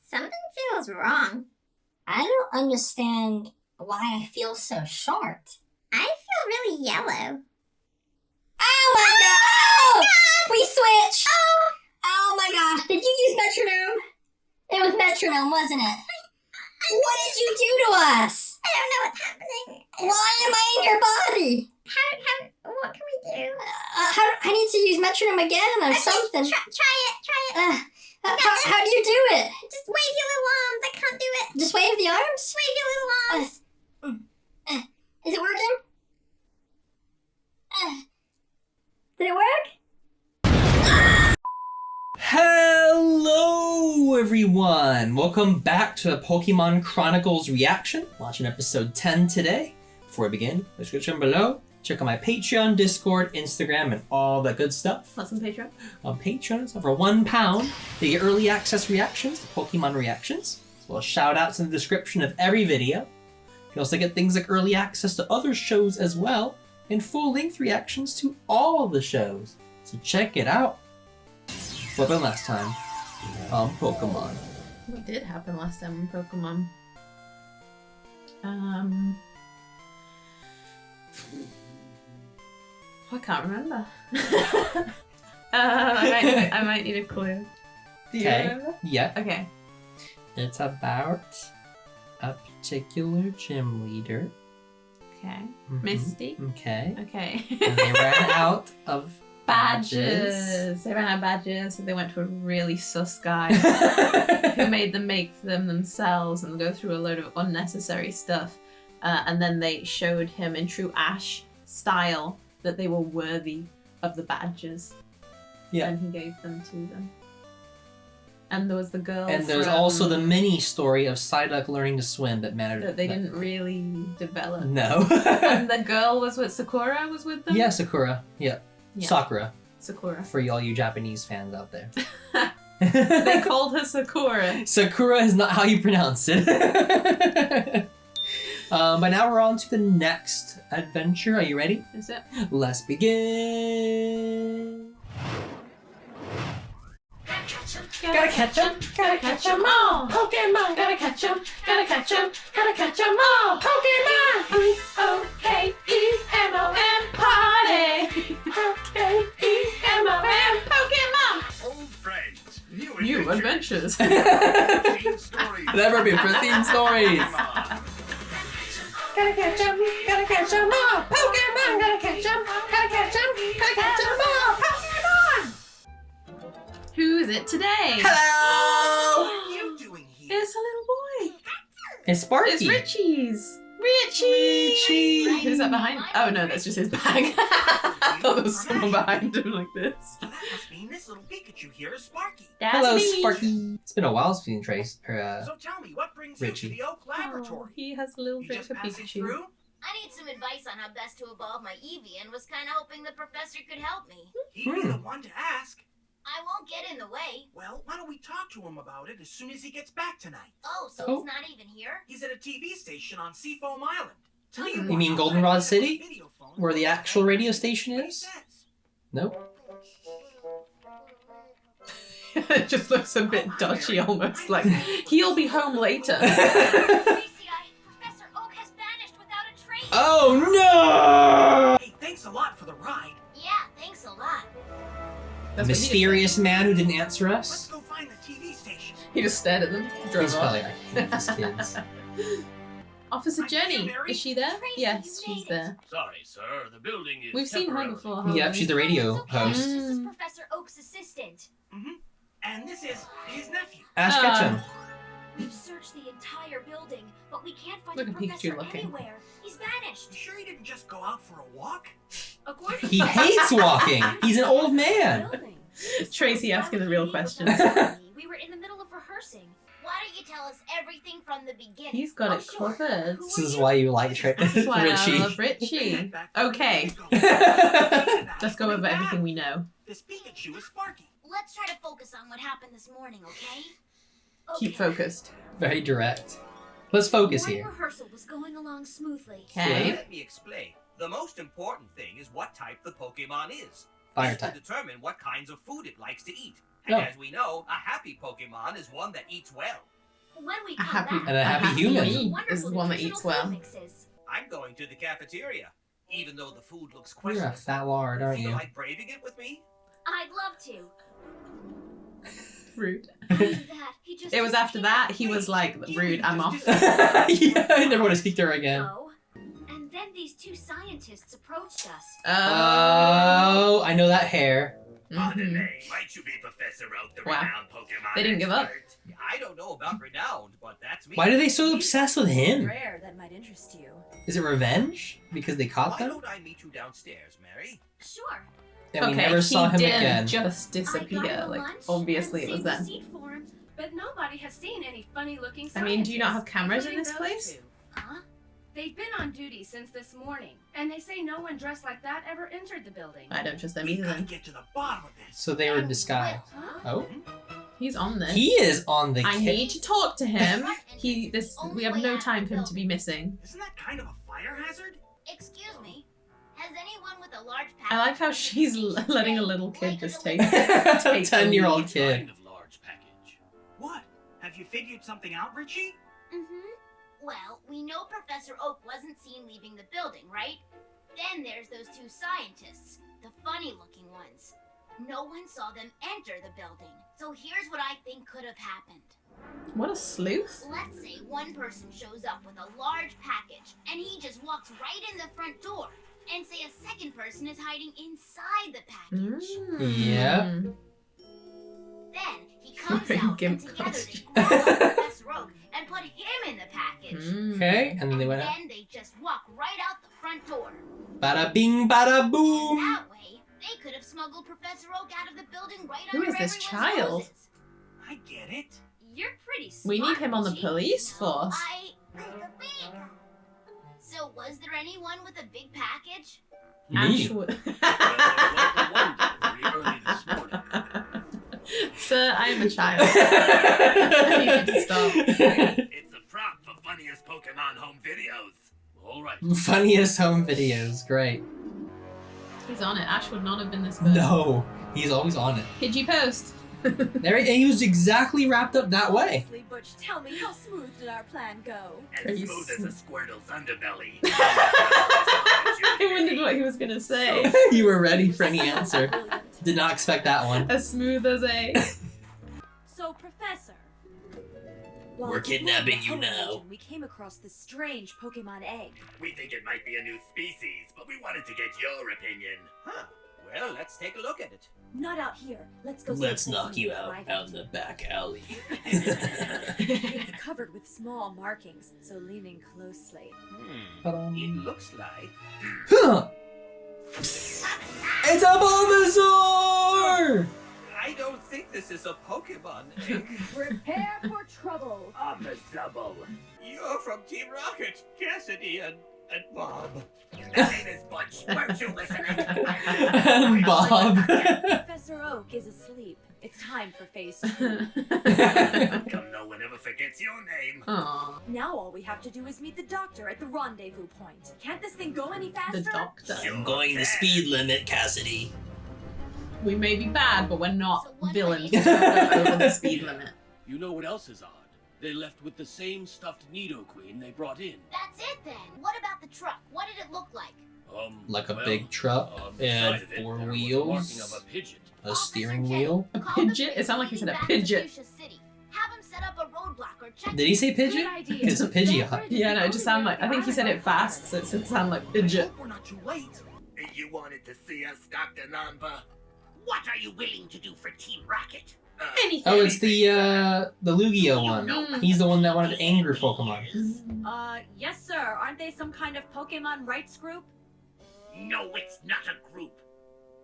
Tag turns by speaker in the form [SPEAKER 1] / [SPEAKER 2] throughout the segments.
[SPEAKER 1] Something feels wrong.
[SPEAKER 2] I don't understand why I feel so short.
[SPEAKER 1] I feel really yellow.
[SPEAKER 2] Oh my god! Oh! We switched! Oh my gosh, did you use metronome? It was metronome, wasn't it? What did you do to us?
[SPEAKER 1] I don't know what's happening.
[SPEAKER 2] Why am I in your body?
[SPEAKER 1] What can we do?
[SPEAKER 2] I need to use metronome again or something.
[SPEAKER 1] Try it.
[SPEAKER 2] How do you do it?
[SPEAKER 1] Just wave your little arms. I can't do it.
[SPEAKER 2] Just wave the arms?
[SPEAKER 1] Just wave your little arms.
[SPEAKER 2] Is it working? Did it work?
[SPEAKER 3] Hello everyone! Welcome back to the Pokemon Chronicles reaction. Watching episode 10 today. Before we begin, description below. Check out my Patreon, Discord, Instagram, and all that good stuff.
[SPEAKER 4] What's on Patreon?
[SPEAKER 3] On Patreon, so for £1, they get early access reactions to Pokemon reactions, as well as shout-outs in the description of every video. You also get things like early access to other shows as well, and full-length reactions to all the shows. So check it out. What happened last time on Pokemon?
[SPEAKER 4] What did happen last time on Pokemon? I can't remember. I might need a clue. Do you remember?
[SPEAKER 3] Yeah.
[SPEAKER 4] Okay.
[SPEAKER 3] It's about a particular gym leader.
[SPEAKER 4] Okay. Misty.
[SPEAKER 3] Okay.
[SPEAKER 4] Okay.
[SPEAKER 3] And they ran out of badges.
[SPEAKER 4] They ran out of badges, so they went to a really sus guy who made them make them themselves and go through a load of unnecessary stuff. And then they showed him in true Ash style that they were worthy of the badges.
[SPEAKER 3] Yeah.
[SPEAKER 4] And he gave them to them. And there was the girl.
[SPEAKER 3] And there's also the mini story of Psyduck learning to swim that mattered.
[SPEAKER 4] That they didn't really develop.
[SPEAKER 3] No.
[SPEAKER 4] And the girl was with Sakura was with them?
[SPEAKER 3] Yeah, Sakura. Yeah. Sakura.
[SPEAKER 4] Sakura.
[SPEAKER 3] For all you Japanese fans out there.
[SPEAKER 4] They called her Sakura.
[SPEAKER 3] Sakura is not how you pronounce it. But now we're on to the next adventure. Are you ready?
[SPEAKER 4] Is it?
[SPEAKER 3] Let's begin.
[SPEAKER 4] Gotta catch 'em all! Pokemon, gotta catch 'em all! Pokemon! P-O-K-E-M-O-N party! P-O-K-E-M-O-N Pokemon!
[SPEAKER 5] Old friends,
[SPEAKER 4] New adventures!
[SPEAKER 3] Never been for theme stories!
[SPEAKER 4] Gotta catch 'em all! Pokemon, gotta catch 'em all! Pokemon! Who is it today?
[SPEAKER 3] Hello!
[SPEAKER 5] What are you doing here?
[SPEAKER 4] It's a little boy.
[SPEAKER 3] It's Sparky.
[SPEAKER 4] It's Richie's. Richie! Who's that behind? Oh no, that's just his bag. I thought there was someone behind him like this.
[SPEAKER 5] So that must mean this little Pikachu here is Sparky.
[SPEAKER 4] That's
[SPEAKER 3] Hello,
[SPEAKER 4] me.
[SPEAKER 3] Sparky. It's been a while since we've seen Trace.
[SPEAKER 5] So tell me, what brings
[SPEAKER 3] Richie.
[SPEAKER 5] you to the Oak
[SPEAKER 4] Oh,
[SPEAKER 5] Laboratory?
[SPEAKER 4] he has a little
[SPEAKER 5] You
[SPEAKER 4] bit
[SPEAKER 5] just
[SPEAKER 4] of
[SPEAKER 5] passing
[SPEAKER 4] Pikachu.
[SPEAKER 5] through?
[SPEAKER 6] I need some advice on how best to evolve my Eevee and was kind of hoping the professor could help me.
[SPEAKER 5] He'd be the one to ask.
[SPEAKER 6] I won't get in the way.
[SPEAKER 5] Well, why don't we talk to him about it as soon as he gets back tonight?
[SPEAKER 6] Oh, so
[SPEAKER 3] Oh.
[SPEAKER 6] he's not even here?
[SPEAKER 5] He's at a TV station on Seafoam Island. Tell
[SPEAKER 4] You
[SPEAKER 5] what,
[SPEAKER 3] mean
[SPEAKER 5] I'll
[SPEAKER 3] Goldenrod
[SPEAKER 5] try to get him a
[SPEAKER 3] City?
[SPEAKER 5] video phone
[SPEAKER 3] Where the
[SPEAKER 5] and
[SPEAKER 3] actual radio station
[SPEAKER 5] what he
[SPEAKER 3] is?
[SPEAKER 5] says.
[SPEAKER 3] Nope.
[SPEAKER 4] It just looks a bit dodgy almost, like he'll be home later.
[SPEAKER 6] Tracey, Professor Oak has vanished without a trace.
[SPEAKER 3] Oh no!
[SPEAKER 5] Hey, thanks a lot for the ride.
[SPEAKER 6] Yeah, thanks a lot.
[SPEAKER 4] That's what
[SPEAKER 3] Mysterious man who didn't answer
[SPEAKER 5] Let's
[SPEAKER 3] us.
[SPEAKER 5] go find the TV station.
[SPEAKER 4] He just stared at them, drove
[SPEAKER 3] He's
[SPEAKER 4] off.
[SPEAKER 3] probably like, these kids.
[SPEAKER 4] Officer
[SPEAKER 5] Are you
[SPEAKER 4] Jenny,
[SPEAKER 5] Mary?
[SPEAKER 4] is she there?
[SPEAKER 6] Tracy,
[SPEAKER 4] Yes,
[SPEAKER 6] you
[SPEAKER 4] she's
[SPEAKER 6] made it.
[SPEAKER 4] there.
[SPEAKER 7] Sorry, sir. The building is
[SPEAKER 4] We've seen her
[SPEAKER 7] temporarily
[SPEAKER 4] before,
[SPEAKER 7] closed.
[SPEAKER 4] haven't
[SPEAKER 3] Yep,
[SPEAKER 4] we?
[SPEAKER 3] she's the radio
[SPEAKER 6] It's okay.
[SPEAKER 3] host.
[SPEAKER 6] This is
[SPEAKER 4] Mm.
[SPEAKER 6] Professor Oak's assistant.
[SPEAKER 5] And this is his nephew.
[SPEAKER 3] Ash Ketchum.
[SPEAKER 6] We've searched the entire building, but we can't find
[SPEAKER 4] Look
[SPEAKER 6] the
[SPEAKER 4] at Pikachu
[SPEAKER 6] professor
[SPEAKER 4] looking.
[SPEAKER 6] anywhere. He's vanished.
[SPEAKER 5] You sure he didn't just go out for a walk?
[SPEAKER 6] According
[SPEAKER 3] He
[SPEAKER 6] to
[SPEAKER 3] hates walking. He's an old man.
[SPEAKER 6] building.
[SPEAKER 4] Tracy asking the real questions.
[SPEAKER 6] We were in the middle of rehearsing. Why don't you tell us everything from the beginning?
[SPEAKER 4] He's got it
[SPEAKER 6] sure.
[SPEAKER 4] covered.
[SPEAKER 6] Who
[SPEAKER 3] This
[SPEAKER 6] are
[SPEAKER 3] is
[SPEAKER 6] you?
[SPEAKER 3] why you like
[SPEAKER 4] That's why
[SPEAKER 3] Richie.
[SPEAKER 4] I love Richie. Okay. Let's go over everything we know.
[SPEAKER 5] This Pikachu is Sparky.
[SPEAKER 6] Let's try to focus on what happened this morning, okay?
[SPEAKER 4] Keep focused.
[SPEAKER 3] Very direct. Let's focus
[SPEAKER 6] Morning
[SPEAKER 3] here.
[SPEAKER 6] rehearsal was going along smoothly.
[SPEAKER 4] Okay.
[SPEAKER 8] Let me explain. The most important thing is what type the Pokemon is.
[SPEAKER 3] Fire
[SPEAKER 8] This will
[SPEAKER 3] type.
[SPEAKER 8] determine what kinds of food it likes to eat. And
[SPEAKER 3] Oh.
[SPEAKER 8] as we know, a happy Pokemon is one that eats well.
[SPEAKER 6] When we
[SPEAKER 4] A
[SPEAKER 6] come
[SPEAKER 4] happy-
[SPEAKER 6] back,
[SPEAKER 3] And a happy human.
[SPEAKER 4] me
[SPEAKER 6] wonderful
[SPEAKER 4] is the one that
[SPEAKER 6] nutritional
[SPEAKER 4] eats well.
[SPEAKER 6] food mixes.
[SPEAKER 8] I'm going to the cafeteria, even though the food looks
[SPEAKER 3] You're a
[SPEAKER 8] questionable.
[SPEAKER 3] fat lard, aren't
[SPEAKER 8] Feel
[SPEAKER 3] you?
[SPEAKER 8] like braving it with me?
[SPEAKER 6] I'd love to.
[SPEAKER 4] Rude.
[SPEAKER 6] After that, he just
[SPEAKER 4] It was after that he was like, rude, I'm off.
[SPEAKER 3] Yeah, I never want to speak to her again.
[SPEAKER 6] Oh, and then these two scientists approached us.
[SPEAKER 3] Oh, I know that hair.
[SPEAKER 7] Pardon
[SPEAKER 4] Mhm.
[SPEAKER 7] me, might you be Professor Oak, the
[SPEAKER 4] Wow.
[SPEAKER 7] renowned Pokemon
[SPEAKER 4] They didn't give up.
[SPEAKER 7] expert?
[SPEAKER 8] I don't know about renowned, but that's me.
[SPEAKER 3] Why are they so obsessed with him?
[SPEAKER 9] Rare that might interest you.
[SPEAKER 3] Is it revenge? Because they caught
[SPEAKER 8] Why
[SPEAKER 3] them?
[SPEAKER 8] don't I meet you downstairs, Mary?
[SPEAKER 6] Sure.
[SPEAKER 3] And we
[SPEAKER 4] Okay,
[SPEAKER 3] never saw
[SPEAKER 4] he
[SPEAKER 3] him
[SPEAKER 4] did
[SPEAKER 3] again.
[SPEAKER 4] just
[SPEAKER 6] I got
[SPEAKER 4] disappear.
[SPEAKER 6] him a
[SPEAKER 4] Like,
[SPEAKER 6] lunch
[SPEAKER 4] obviously
[SPEAKER 6] and
[SPEAKER 4] it was
[SPEAKER 6] saved a
[SPEAKER 4] then.
[SPEAKER 6] seat for him.
[SPEAKER 9] But nobody has seen any funny-looking
[SPEAKER 4] I mean, do you not have cameras in this
[SPEAKER 9] including
[SPEAKER 4] place?
[SPEAKER 9] those two.
[SPEAKER 6] Huh?
[SPEAKER 9] They've been on duty since this morning, and they say no one dressed like that ever entered the building.
[SPEAKER 4] I don't trust them
[SPEAKER 5] We
[SPEAKER 4] either
[SPEAKER 5] gotta
[SPEAKER 4] then.
[SPEAKER 5] get to the bottom of this.
[SPEAKER 3] So they were disguised.
[SPEAKER 9] Huh?
[SPEAKER 3] Oh,
[SPEAKER 4] He's on this.
[SPEAKER 3] he is on the
[SPEAKER 4] I
[SPEAKER 3] case.
[SPEAKER 4] need to talk to him. We have no time for him to be missing.
[SPEAKER 5] Isn't that kind of a fire hazard?
[SPEAKER 6] Excuse me. Has anyone with a large package?
[SPEAKER 4] I like how she's letting a little kid just take.
[SPEAKER 3] A
[SPEAKER 4] Take the
[SPEAKER 3] 10-year-old
[SPEAKER 4] lead.
[SPEAKER 3] kid.
[SPEAKER 7] Kind of large package.
[SPEAKER 5] What? Have you figured something out, Richie?
[SPEAKER 6] Mm-hmm. Well, we know Professor Oak wasn't seen leaving the building, right? Then there's those two scientists, the funny-looking ones. No one saw them enter the building. So here's what I think could have happened.
[SPEAKER 4] What a sleuth.
[SPEAKER 6] Let's say one person shows up with a large package, and he just walks right in the front door. And say a second person is hiding inside the package.
[SPEAKER 3] Yeah.
[SPEAKER 4] Mm.
[SPEAKER 6] Then he comes
[SPEAKER 4] Wearing
[SPEAKER 6] out, and
[SPEAKER 4] gimp
[SPEAKER 6] together they
[SPEAKER 4] costume.
[SPEAKER 6] grab up Professor Oak and put him in the package.
[SPEAKER 4] Mm.
[SPEAKER 3] Okay, and then they went out.
[SPEAKER 6] Then they just walk right out the front door.
[SPEAKER 3] Bada bing, bada boom.
[SPEAKER 6] That way, they could have smuggled Professor Oak out of the building right
[SPEAKER 4] Who
[SPEAKER 6] under
[SPEAKER 4] is this
[SPEAKER 6] everyone's
[SPEAKER 4] child?
[SPEAKER 6] noses.
[SPEAKER 5] I get it.
[SPEAKER 6] You're pretty smart.
[SPEAKER 4] We need him on the
[SPEAKER 6] Richie.
[SPEAKER 4] police force.
[SPEAKER 6] So was there anyone with a big package?
[SPEAKER 4] Ashwood.
[SPEAKER 7] Very early this morning.
[SPEAKER 4] Sir, I am a child. I need you to stop.
[SPEAKER 7] It's a prop for funniest Pokemon home videos. All right.
[SPEAKER 3] Funniest home videos, great.
[SPEAKER 4] He's on it. Ash would not have been this good.
[SPEAKER 3] No, he's always on it.
[SPEAKER 4] Did you post?
[SPEAKER 3] There, and he was exactly wrapped up that way.
[SPEAKER 9] Honestly, Butch, tell me, how smooth did our plan go?
[SPEAKER 7] As
[SPEAKER 4] Pretty
[SPEAKER 7] smooth as a Squirtle's underbelly.
[SPEAKER 4] I wondered what he was gonna say.
[SPEAKER 3] You were ready for any answer. Did not expect that one.
[SPEAKER 4] As smooth as a.
[SPEAKER 9] So, Professor.
[SPEAKER 3] We're
[SPEAKER 9] while
[SPEAKER 3] kidnapping
[SPEAKER 9] exploring the
[SPEAKER 3] you
[SPEAKER 9] Hell
[SPEAKER 3] now.
[SPEAKER 9] region, we came across this strange Pokemon egg.
[SPEAKER 7] We think it might be a new species, but we wanted to get your opinion.
[SPEAKER 8] Huh. Well, let's take a look at it.
[SPEAKER 9] Not out here. Let's go.
[SPEAKER 3] Let's
[SPEAKER 9] someplace
[SPEAKER 3] knock you
[SPEAKER 9] more
[SPEAKER 3] out
[SPEAKER 9] private.
[SPEAKER 3] in the back alley.
[SPEAKER 9] It's covered with small markings, so lean in closely.
[SPEAKER 8] It looks like...
[SPEAKER 3] Huh. It's a Bulbasaur!
[SPEAKER 8] I don't think this is a Pokemon egg.
[SPEAKER 9] Prepare for trouble.
[SPEAKER 7] I'm a double.
[SPEAKER 8] You're from Team Rocket, Cassidy and Bob.
[SPEAKER 7] The name is Butch. Weren't you listening?
[SPEAKER 3] Bob.
[SPEAKER 9] Professor Oak is asleep. It's time for phase 2.
[SPEAKER 7] Come no one ever forgets your name.
[SPEAKER 4] Aww.
[SPEAKER 9] Now all we have to do is meet the doctor at the rendezvous point. Can't this thing go any faster?
[SPEAKER 4] The doctor.
[SPEAKER 7] Sure
[SPEAKER 3] Going the
[SPEAKER 7] can.
[SPEAKER 3] speed limit, Cassidy.
[SPEAKER 4] We may be bad, but we're not
[SPEAKER 6] So what
[SPEAKER 4] villains.
[SPEAKER 6] way?
[SPEAKER 4] Over the speed limit.
[SPEAKER 10] You know what else is odd? They left with the same stuffed Nidoqueen they brought in.
[SPEAKER 6] That's it then. What about the truck? What did it look like?
[SPEAKER 3] Like a
[SPEAKER 10] well,
[SPEAKER 3] big truck
[SPEAKER 10] beside
[SPEAKER 3] and
[SPEAKER 10] of it,
[SPEAKER 3] 4
[SPEAKER 10] there was a
[SPEAKER 3] wheels,
[SPEAKER 10] marking of a pigeon.
[SPEAKER 3] a steering
[SPEAKER 6] Officer
[SPEAKER 3] wheel.
[SPEAKER 4] A
[SPEAKER 6] Call the
[SPEAKER 4] pidgeot? It sounded like he said a
[SPEAKER 6] police leading
[SPEAKER 4] pidgeot.
[SPEAKER 6] back to Fuchsia City. Have him set up a roadblock or check.
[SPEAKER 3] Did he say
[SPEAKER 9] Good
[SPEAKER 3] pigeon?
[SPEAKER 9] idea.
[SPEAKER 3] It's a Pidgeot.
[SPEAKER 9] That bridge is
[SPEAKER 4] Yeah,
[SPEAKER 9] the
[SPEAKER 4] no, it just
[SPEAKER 9] only
[SPEAKER 4] sounded
[SPEAKER 9] way
[SPEAKER 4] like. I think he said it fast, so it sounded like
[SPEAKER 5] I
[SPEAKER 4] pidgeot.
[SPEAKER 5] hope we're not too late.
[SPEAKER 7] You wanted to see us, Dr. Nanba? What are you willing to do for Team Rocket?
[SPEAKER 4] Anything.
[SPEAKER 3] Oh, it's the Lugia one. He's the one that wanted angry Pokemon.
[SPEAKER 9] Yes, sir. Aren't they some kind of Pokemon rights group?
[SPEAKER 7] No, it's not a group.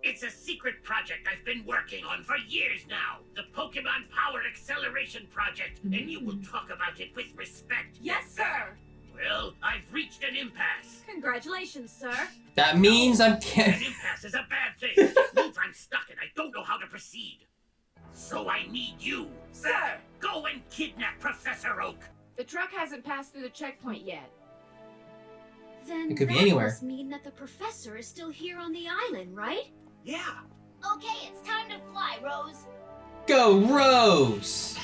[SPEAKER 7] It's a secret project I've been working on for years now. The Pokemon Power Acceleration Project, and you will talk about it with respect.
[SPEAKER 9] Yes, sir.
[SPEAKER 7] Well, I've reached an impasse.
[SPEAKER 9] Congratulations, sir.
[SPEAKER 3] That means I'm
[SPEAKER 7] An impasse is a bad thing. It means I'm stuck and I don't know how to proceed. So I need you, sir. Go and kidnap Professor Oak.
[SPEAKER 9] The truck hasn't passed through the checkpoint yet.
[SPEAKER 6] Then
[SPEAKER 3] It could be
[SPEAKER 6] that
[SPEAKER 3] anywhere.
[SPEAKER 6] must mean that the professor is still here on the island, right?
[SPEAKER 5] Yeah.
[SPEAKER 6] Okay, it's time to fly, Rose.
[SPEAKER 3] Go Rose!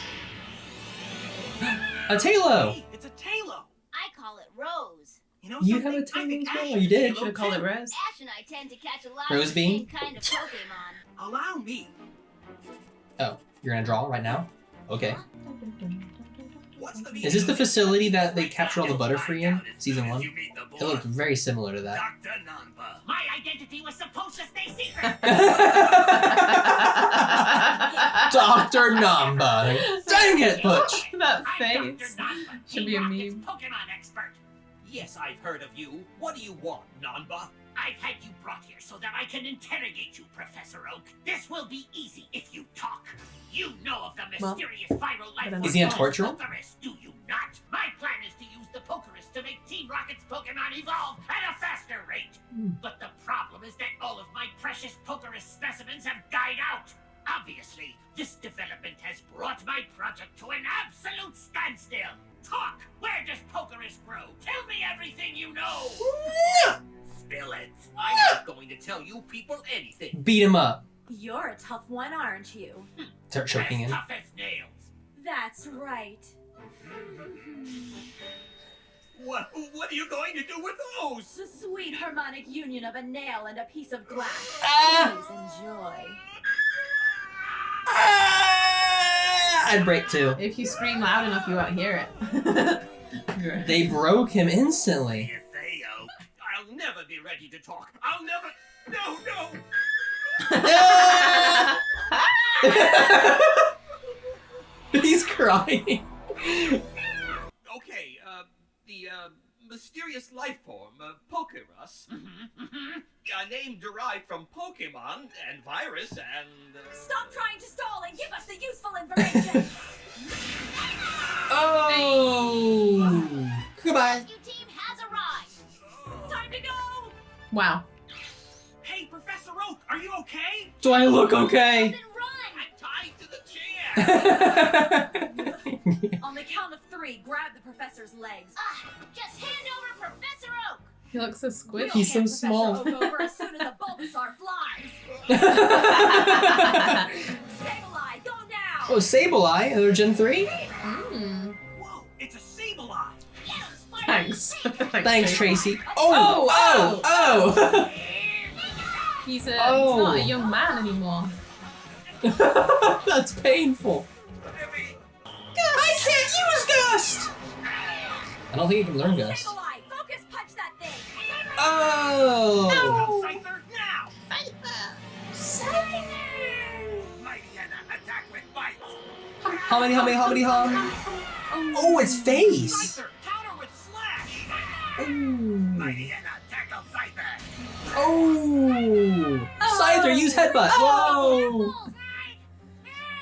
[SPEAKER 3] A Talo!
[SPEAKER 5] Hey, it's a Talo.
[SPEAKER 6] I call it Rose.
[SPEAKER 5] You know
[SPEAKER 3] You
[SPEAKER 5] something?
[SPEAKER 3] have a
[SPEAKER 5] I
[SPEAKER 3] Talo
[SPEAKER 5] think
[SPEAKER 3] as well?
[SPEAKER 5] Ash
[SPEAKER 3] You
[SPEAKER 5] is
[SPEAKER 3] did.
[SPEAKER 5] a
[SPEAKER 4] Should have called it Rose.
[SPEAKER 6] Ash and I tend to catch a lot
[SPEAKER 3] Rose
[SPEAKER 6] of the
[SPEAKER 3] bean?
[SPEAKER 6] same kind of Pokemon.
[SPEAKER 5] Allow me.
[SPEAKER 3] Oh, you're gonna draw right now? Okay.
[SPEAKER 8] What's the
[SPEAKER 3] Is this the facility that they captured all the Butterfree in? Season 1? It looked very similar to that.
[SPEAKER 7] Dr. Namba. My identity was supposed to stay secret.
[SPEAKER 3] Dr. Namba! Dang it, Butch!
[SPEAKER 4] That
[SPEAKER 7] I'm
[SPEAKER 4] face.
[SPEAKER 7] Dr. Namba,
[SPEAKER 4] Should
[SPEAKER 7] Team
[SPEAKER 4] be a
[SPEAKER 7] Rocket's
[SPEAKER 4] meme.
[SPEAKER 7] Pokemon expert.
[SPEAKER 8] Yes, I've heard of you. What do you want, Namba?
[SPEAKER 7] I've had you brought here so that I can interrogate you, Professor Oak. This will be easy if you talk. You know of the
[SPEAKER 4] Well,
[SPEAKER 7] mysterious viral life
[SPEAKER 4] then
[SPEAKER 3] Is he gonna
[SPEAKER 7] form
[SPEAKER 3] torture him?
[SPEAKER 7] Pokerus, do you not? My plan is to use the Pokerus to make Team Rocket's Pokemon evolve at a faster rate. But the problem is that all of my precious Pokerus specimens have died out. Obviously, this development has brought my project to an absolute standstill. Talk! Where does Pokerus grow? Tell me everything you know!
[SPEAKER 8] Spill it. I'm not going to tell you people anything.
[SPEAKER 3] Beat him up.
[SPEAKER 11] You're a tough one, aren't you?
[SPEAKER 3] Start choking
[SPEAKER 7] As
[SPEAKER 3] him.
[SPEAKER 7] tough as nails.
[SPEAKER 11] That's right.
[SPEAKER 8] What are you going to do with those?
[SPEAKER 11] The sweet harmonic union of a nail and a piece of glass.
[SPEAKER 3] Ah!
[SPEAKER 11] Please enjoy.
[SPEAKER 3] I'd break too.
[SPEAKER 4] If you scream loud enough, you won't hear it.
[SPEAKER 3] They broke him instantly.
[SPEAKER 8] You say, Oak. I'll never be ready to talk. I'll never. No.
[SPEAKER 3] He's crying.
[SPEAKER 8] Okay, the mysterious life form, Pokerus, a name derived from Pokemon and virus and.
[SPEAKER 11] Stop trying to stall and give us the useful information.
[SPEAKER 3] Oh! Goodbye.
[SPEAKER 6] Rescue team has arrived.
[SPEAKER 11] Time to go.
[SPEAKER 4] Wow.
[SPEAKER 5] Hey, Professor Oak, are you okay?
[SPEAKER 3] Do I look okay?
[SPEAKER 6] Then run.
[SPEAKER 8] I'm tied to the chair!
[SPEAKER 11] On the count of 3, grab the professor's legs.
[SPEAKER 6] Just hand over Professor Oak.
[SPEAKER 4] He looks so
[SPEAKER 11] We'll
[SPEAKER 4] squishy.
[SPEAKER 3] He's so
[SPEAKER 11] hand
[SPEAKER 3] small.
[SPEAKER 11] Professor Oak over as soon as a Bulbasaur flies. Sableye, go now.
[SPEAKER 3] Oh, Sableye, another Gen 3?
[SPEAKER 4] Mm.
[SPEAKER 5] Whoa, it's a Sableye.
[SPEAKER 6] Get him, Spider.
[SPEAKER 4] Thanks.
[SPEAKER 3] Thanks, Tracey. Oh!
[SPEAKER 4] He's
[SPEAKER 3] Oh.
[SPEAKER 4] not a young man anymore.
[SPEAKER 3] That's painful. I can't use Gust! I don't think he can learn Gust.
[SPEAKER 11] Sableye, focus punch that thing.
[SPEAKER 3] Oh!
[SPEAKER 5] Go, Scyther, now!
[SPEAKER 7] Mighty Anna, attack with bite.
[SPEAKER 3] Hominy. Oh, it's face!
[SPEAKER 5] Scyther, counter with Slash!
[SPEAKER 7] Mighty Anna, tackle Scyther.
[SPEAKER 3] Oh! Scyther, use Headbutt! Whoa!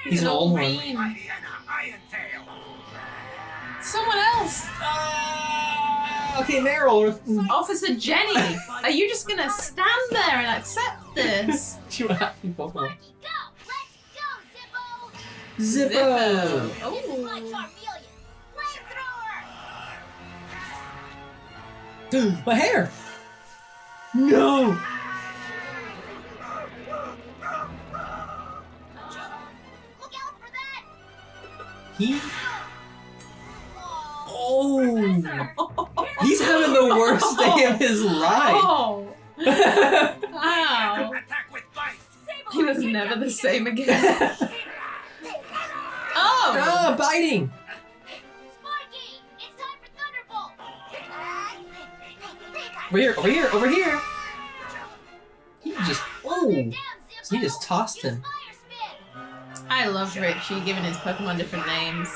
[SPEAKER 3] He's an old one.
[SPEAKER 7] Mighty Anna, Iron Tail.
[SPEAKER 4] Someone else!
[SPEAKER 3] Okay, Meryl.
[SPEAKER 4] Officer Jenny! Are you just gonna stand there and accept this?
[SPEAKER 3] She would have people.
[SPEAKER 6] Sparky, go. Let's go, Zippo.
[SPEAKER 3] Zippo!
[SPEAKER 6] This is my Charmeleon. Flamethrower.
[SPEAKER 3] Dude, my hair! No!
[SPEAKER 6] Look out for that.
[SPEAKER 3] He. Oh!
[SPEAKER 11] Professor,
[SPEAKER 3] He's having the worst day of his life!
[SPEAKER 4] Oh! Wow!
[SPEAKER 7] Attack with bite.
[SPEAKER 11] Sableye,
[SPEAKER 4] He was
[SPEAKER 11] take
[SPEAKER 4] never
[SPEAKER 11] down
[SPEAKER 4] the same again. Oh!
[SPEAKER 3] Ah, biting!
[SPEAKER 6] Sparky, it's time for Thunderbolt.
[SPEAKER 3] Over here! He just. Oh!
[SPEAKER 6] Down, Zippo.
[SPEAKER 3] He just tossed him.
[SPEAKER 6] Fire spin.
[SPEAKER 4] I love Richie giving his Pokemon different names.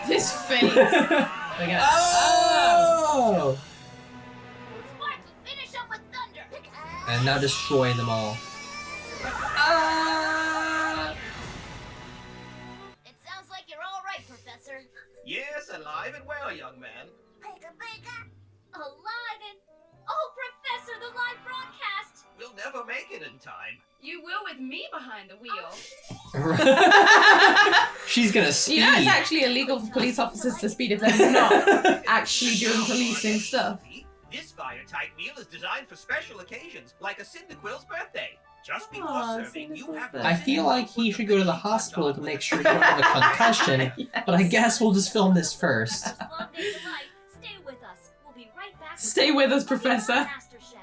[SPEAKER 4] His face. Look at it.
[SPEAKER 3] Oh!
[SPEAKER 6] Sparky, finish up with Thunder.
[SPEAKER 3] And now destroy them all.
[SPEAKER 6] It sounds like you're all right, Professor.
[SPEAKER 8] Yes, alive and well, young man.
[SPEAKER 11] alive and... Oh, Professor, the live broadcast!
[SPEAKER 8] We'll never make it in time.
[SPEAKER 9] You will with me behind the wheel.
[SPEAKER 3] She's gonna speed.
[SPEAKER 4] You know it's actually illegal for police officers to speed if they're not actually doing policing stuff.
[SPEAKER 8] This fire-type meal is designed for special occasions, like a Cyndaquil's birthday.
[SPEAKER 5] Just before
[SPEAKER 4] Aw,
[SPEAKER 5] serving,
[SPEAKER 4] seen
[SPEAKER 5] you
[SPEAKER 4] this
[SPEAKER 5] have
[SPEAKER 4] before.
[SPEAKER 3] I feel like he should go to the hospital to make sure he doesn't have a concussion, but I guess we'll just film this first.
[SPEAKER 11] Just love day to life. Stay with us. We'll be right back.
[SPEAKER 4] Stay with us,
[SPEAKER 11] Pokemon
[SPEAKER 4] Professor.
[SPEAKER 11] Master Chef.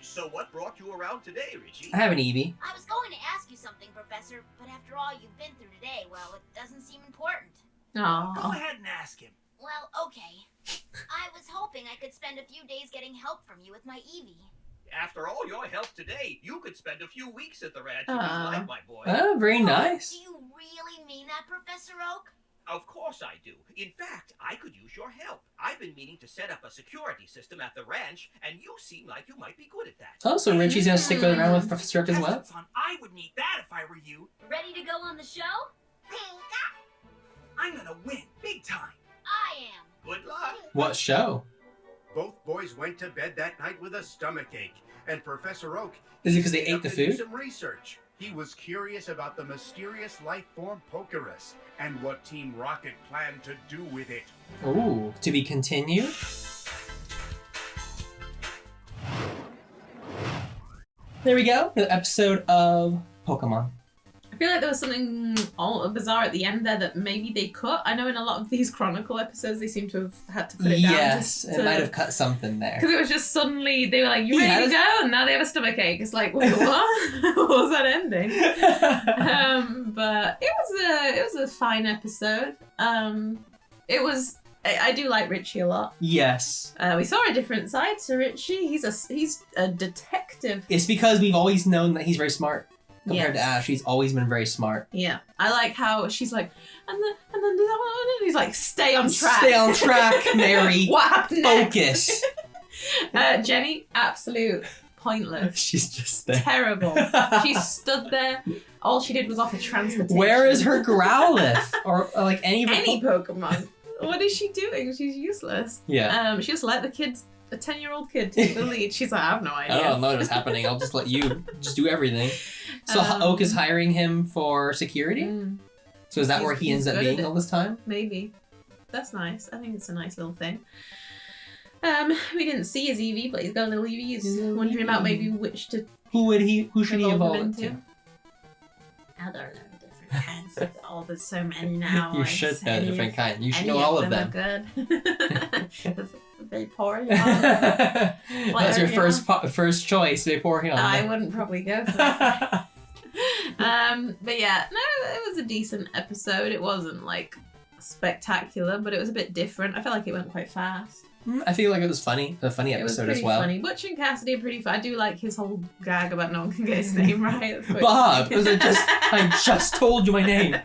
[SPEAKER 8] So what brought you around today, Richie?
[SPEAKER 3] I have an Eevee.
[SPEAKER 6] I was going to ask you something, Professor, but after all you've been through today, well, it doesn't seem important.
[SPEAKER 5] Go
[SPEAKER 4] Aw.
[SPEAKER 5] ahead and ask him.
[SPEAKER 6] Well, okay. I was hoping I could spend a few days getting help from you with my Eevee.
[SPEAKER 8] After all your help today, you could spend a few weeks at the ranch if you like, my boy.
[SPEAKER 3] Oh, very nice.
[SPEAKER 6] Do you really mean that, Professor Oak?
[SPEAKER 8] Of course I do. In fact, I could use your help. I've been meaning to set up a security system at the ranch, and you seem like you might be good at that.
[SPEAKER 3] Oh, so Richie's gonna stick around with Professor Oak as well?
[SPEAKER 5] Yes, son, I would need that if I were you.
[SPEAKER 11] Ready to go on the show?
[SPEAKER 5] I'm gonna win, big time.
[SPEAKER 6] I am.
[SPEAKER 8] Good luck.
[SPEAKER 3] What show?
[SPEAKER 12] Both boys went to bed that night with a stomachache, and Professor Oak...
[SPEAKER 3] Is it because they
[SPEAKER 12] stayed
[SPEAKER 3] ate
[SPEAKER 12] up
[SPEAKER 3] the
[SPEAKER 12] to do
[SPEAKER 3] food?
[SPEAKER 12] some research. He was curious about the mysterious life form Pokerus, and what Team Rocket planned to do with it.
[SPEAKER 3] Ooh, to be continued? There we go, the episode of Pokemon.
[SPEAKER 4] I feel like there was something all bizarre at the end there that maybe they cut. I know in a lot of these Chronicle episodes they seem to have had to put it down.
[SPEAKER 3] Yes, it might have cut something there.
[SPEAKER 4] Because it was just suddenly, they were like, you
[SPEAKER 3] Yeah,
[SPEAKER 4] ready to go? And now they have a stomachache. It's like, wait, what? What was that ending? But it was a fine episode. I do like Richie a lot.
[SPEAKER 3] Yes.
[SPEAKER 4] We saw a different side to Richie. He's a detective.
[SPEAKER 3] It's because we've always known that he's very smart. Compared
[SPEAKER 4] Yes.
[SPEAKER 3] to Ash, he's always been very smart.
[SPEAKER 4] Yeah. I like how she's like, and then he's like, stay on track.
[SPEAKER 3] Stay on track, Mary.
[SPEAKER 4] What happened next?
[SPEAKER 3] Focus.
[SPEAKER 4] Jenny, absolute pointless.
[SPEAKER 3] She's just there.
[SPEAKER 4] Terrible. She stood there. All she did was offer transportation.
[SPEAKER 3] Where is her Growlithe? Or like any
[SPEAKER 4] Pokemon? What is she doing? She's useless.
[SPEAKER 3] Yeah.
[SPEAKER 4] She just let the kids, a 10-year-old kid, take the lead. She's like, I have no idea.
[SPEAKER 3] I don't know what's happening. I'll just let you just do everything. So Oak is hiring him for security? So is that where he ends up
[SPEAKER 4] good at
[SPEAKER 3] being
[SPEAKER 4] it.
[SPEAKER 3] all this time?
[SPEAKER 4] Maybe. That's nice. I think it's a nice little thing. We didn't see his Eevee, but he's got a little Eevee. He's wondering about maybe which to
[SPEAKER 3] Who should he evolve
[SPEAKER 4] into.
[SPEAKER 3] into?
[SPEAKER 4] I don't know. Different kinds. Oh, there's so many now.
[SPEAKER 3] You should know different kind. You should know all of them.
[SPEAKER 4] Are good. They pour you on.
[SPEAKER 3] That's your first choice. They pour him.
[SPEAKER 4] I wouldn't probably go for that. But yeah, no, it was a decent episode. It wasn't like spectacular, but it was a bit different. I felt like it went quite fast.
[SPEAKER 3] I feel like it was funny. A funny
[SPEAKER 4] It was
[SPEAKER 3] episode
[SPEAKER 4] pretty
[SPEAKER 3] as well.
[SPEAKER 4] funny. Butch and Cassidy are pretty fun. I do like his whole gag about no one can get his name right. That's quite
[SPEAKER 3] Bob,
[SPEAKER 4] funny.
[SPEAKER 3] I just told you my name.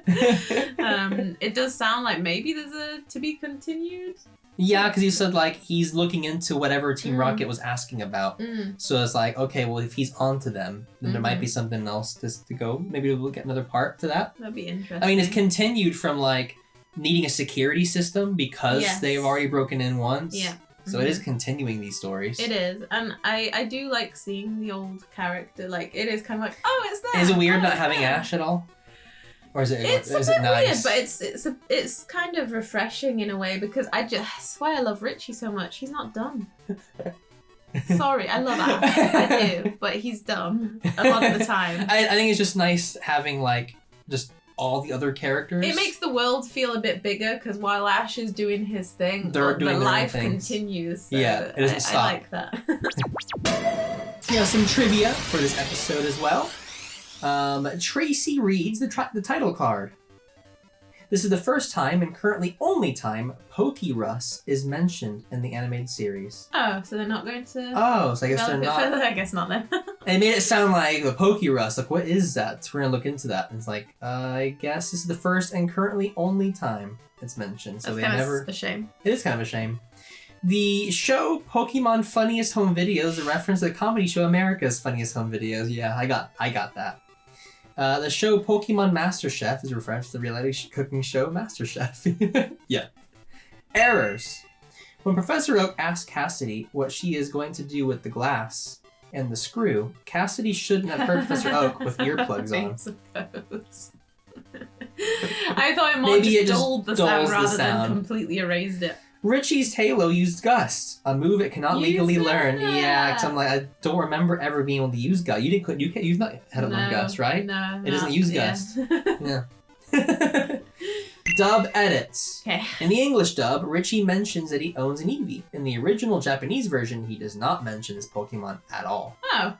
[SPEAKER 4] It does sound like maybe there's a to be continued.
[SPEAKER 3] Yeah, because he said like he's looking into whatever Team Rocket was asking about. So it's like, okay, well if he's onto them, then there might be something else to go. Maybe we'll get another part to that.
[SPEAKER 4] That'd be interesting.
[SPEAKER 3] I mean, it's continued from like needing a security system because they've already broken in once.
[SPEAKER 4] Yeah.
[SPEAKER 3] So it is continuing these stories.
[SPEAKER 4] It is, and I do like seeing the old character. Like it is kind of like, oh, it's there.
[SPEAKER 3] Is it weird
[SPEAKER 4] oh,
[SPEAKER 3] not
[SPEAKER 4] it's
[SPEAKER 3] having
[SPEAKER 4] there.
[SPEAKER 3] Ash at all? Or is it
[SPEAKER 4] It's
[SPEAKER 3] is
[SPEAKER 4] a
[SPEAKER 3] it
[SPEAKER 4] bit
[SPEAKER 3] nice?
[SPEAKER 4] weird, but it's kind of refreshing in a way because that's why I love Richie so much. He's not dumb. Sorry, I love Ash. I do, but he's dumb a lot of the time.
[SPEAKER 3] I think it's just nice having like just all the other characters.
[SPEAKER 4] It makes the world feel a bit bigger because while Ash is doing his thing,
[SPEAKER 3] They're doing
[SPEAKER 4] the
[SPEAKER 3] their own
[SPEAKER 4] life
[SPEAKER 3] things.
[SPEAKER 4] continues. So
[SPEAKER 3] Yeah, it doesn't stop.
[SPEAKER 4] I like that.
[SPEAKER 3] You know, some trivia for this episode as well. Tracey reads the title card. This is the first time and currently only time Pokerus is mentioned in the animated series.
[SPEAKER 4] Oh, so they're not going to.
[SPEAKER 3] Oh, so I guess they're
[SPEAKER 4] develop it
[SPEAKER 3] not.
[SPEAKER 4] further? I guess not then.
[SPEAKER 3] They made it sound like the Pokerus. Like, what is that? So we're gonna look into that. And it's like, I guess this is the first and currently only time it's mentioned. So
[SPEAKER 4] That's
[SPEAKER 3] they
[SPEAKER 4] kind
[SPEAKER 3] never.
[SPEAKER 4] of a shame.
[SPEAKER 3] It is kind of a shame. The show Pokemon Funniest Home Videos is a reference to the comedy show America's Funniest Home Videos. Yeah, I got that. The show Pokemon Master Chef is a reference to the reality cooking show Master Chef. Yeah. Errors. When Professor Oak asks Cassidy what she is going to do with the glass and the screw, Cassidy shouldn't have heard Professor Oak with earplugs on.
[SPEAKER 4] I suppose. I thought it more
[SPEAKER 3] Maybe
[SPEAKER 4] just
[SPEAKER 3] it just
[SPEAKER 4] dulled the
[SPEAKER 3] dulls
[SPEAKER 4] sound
[SPEAKER 3] the
[SPEAKER 4] rather
[SPEAKER 3] sound.
[SPEAKER 4] than completely erased it.
[SPEAKER 3] Richie's Halo used Gust, a move it cannot legally learn. Yeah, because I'm like, I don't remember ever being able to use Gust. You've not had it learn Gust, right?
[SPEAKER 4] No.
[SPEAKER 3] It doesn't use Gust. Yeah. Dub edits.
[SPEAKER 4] Okay.
[SPEAKER 3] In the English dub, Richie mentions that he owns an Eevee. In the original Japanese version, he does not mention this Pokemon at all.
[SPEAKER 4] Oh.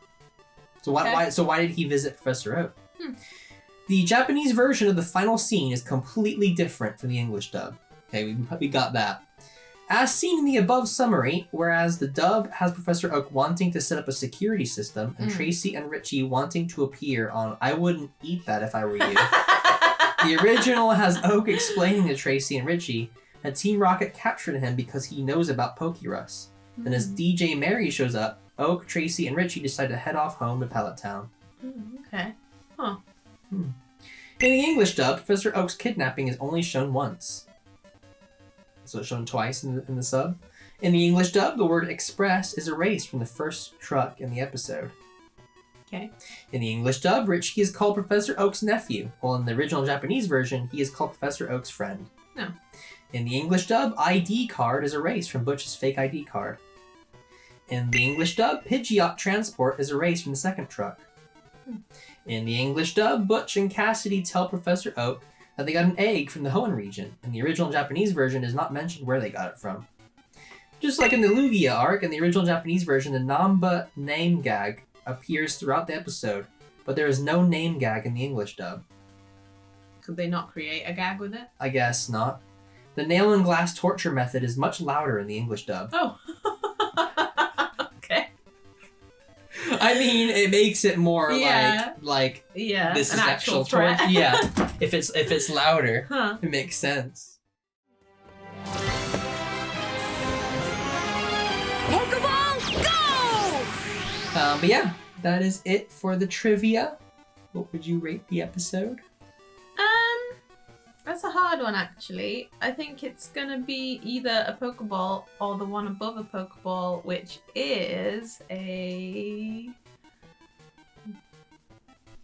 [SPEAKER 3] So why did he visit Professor Oak? The Japanese version of the final scene is completely different from the English dub. Okay, we got that. As seen in the above summary, whereas the dub has Professor Oak wanting to set up a security system and Tracey and Richie wanting to appear on I Wouldn't Eat That If I Were You, the original has Oak explaining to Tracey and Richie that Team Rocket captured him because he knows about Pokerus. Then as DJ Mary shows up, Oak, Tracey, and Richie decide to head off home to Pallet Town.
[SPEAKER 4] Okay. Huh.
[SPEAKER 3] In the English dub, Professor Oak's kidnapping is only shown once. So it's shown twice in the sub. In the English dub, the word express is erased from the first truck in the episode.
[SPEAKER 4] Okay.
[SPEAKER 3] In the English dub, Richie is called Professor Oak's nephew, while in the original Japanese version, he is called Professor Oak's friend.
[SPEAKER 4] No.
[SPEAKER 3] In the English dub, ID card is erased from Butch's fake ID card. In the English dub, Pidgeot transport is erased from the second truck. In the English dub, Butch and Cassidy tell Professor Oak that they got an egg from the Hoenn region, and the original Japanese version is not mentioned where they got it from. Just like in the Lugia arc, in the original Japanese version, the Namba name gag appears throughout the episode, but there is no name gag in the English dub.
[SPEAKER 4] Could they not create a gag with it?
[SPEAKER 3] I guess not. The nail and glass torture method is much louder in the English dub.
[SPEAKER 4] Oh. Okay.
[SPEAKER 3] I mean, it makes it more like
[SPEAKER 4] an
[SPEAKER 3] this is actual
[SPEAKER 4] threat.
[SPEAKER 3] torture. Yeah, if it's louder,
[SPEAKER 4] Huh.
[SPEAKER 3] it makes sense.
[SPEAKER 11] Pokeball, go!
[SPEAKER 3] But yeah, that is it for the trivia. What would you rate the episode?
[SPEAKER 4] That's a hard one, actually. I think it's gonna be either a Pokeball or the one above a Pokeball, which is a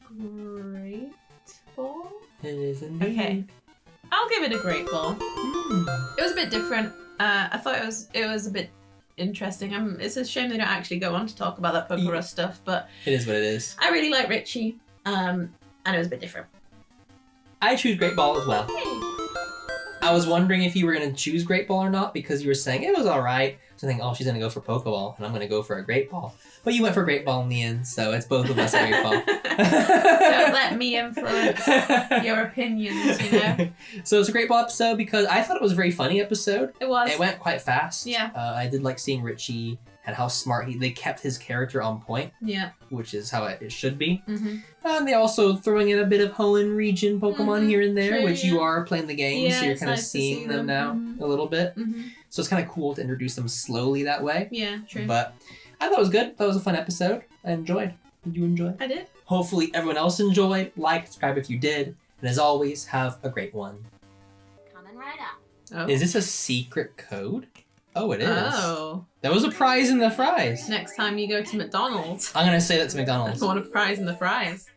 [SPEAKER 4] Great Ball.
[SPEAKER 3] It is indeed.
[SPEAKER 4] Okay, I'll give it a Great Ball. It was a bit different. I thought it was a bit interesting. It's a shame they don't actually go on to talk about that Pokerus stuff, but
[SPEAKER 3] It is what it is.
[SPEAKER 4] I really like Richie, and it was a bit different.
[SPEAKER 3] I choose Great Ball as well. I was wondering if you were going to choose Great Ball or not because you were saying it was alright. So I think, oh, she's going to go for Pokeball and I'm going to go for a Great Ball. But you went for Great Ball in the end, so it's both of us a Great Ball.
[SPEAKER 4] Don't let me influence your opinions, you know?
[SPEAKER 3] So it's a Great Ball episode because I thought it was a very funny episode.
[SPEAKER 4] It was.
[SPEAKER 3] It went quite fast.
[SPEAKER 4] Yeah.
[SPEAKER 3] I did like seeing Richie and how smart they kept his character on point.
[SPEAKER 4] Yeah.
[SPEAKER 3] Which is how it should be.
[SPEAKER 4] Mm-hmm.
[SPEAKER 3] And they also throwing in a bit of Hoenn region Pokemon here and there,
[SPEAKER 4] True,
[SPEAKER 3] which you are playing the game, so you're
[SPEAKER 4] it's
[SPEAKER 3] kind of
[SPEAKER 4] nice to
[SPEAKER 3] seeing
[SPEAKER 4] see
[SPEAKER 3] them now a little bit.
[SPEAKER 4] Mm-hmm.
[SPEAKER 3] So it's kind of cool to introduce them slowly that way.
[SPEAKER 4] Yeah, true.
[SPEAKER 3] But I thought it was good. That was a fun episode. I enjoyed. Did you enjoy?
[SPEAKER 4] I did.
[SPEAKER 3] Hopefully everyone else enjoyed. Like, subscribe if you did. And as always, have a great one.
[SPEAKER 6] Coming right up.
[SPEAKER 4] Oh.
[SPEAKER 3] Is this a secret code? Oh, it is.
[SPEAKER 4] Oh.
[SPEAKER 3] That was a prize in the fries.
[SPEAKER 4] Next time you go to McDonald's.
[SPEAKER 3] I'm going to say that's McDonald's.
[SPEAKER 4] I want a prize in the fries.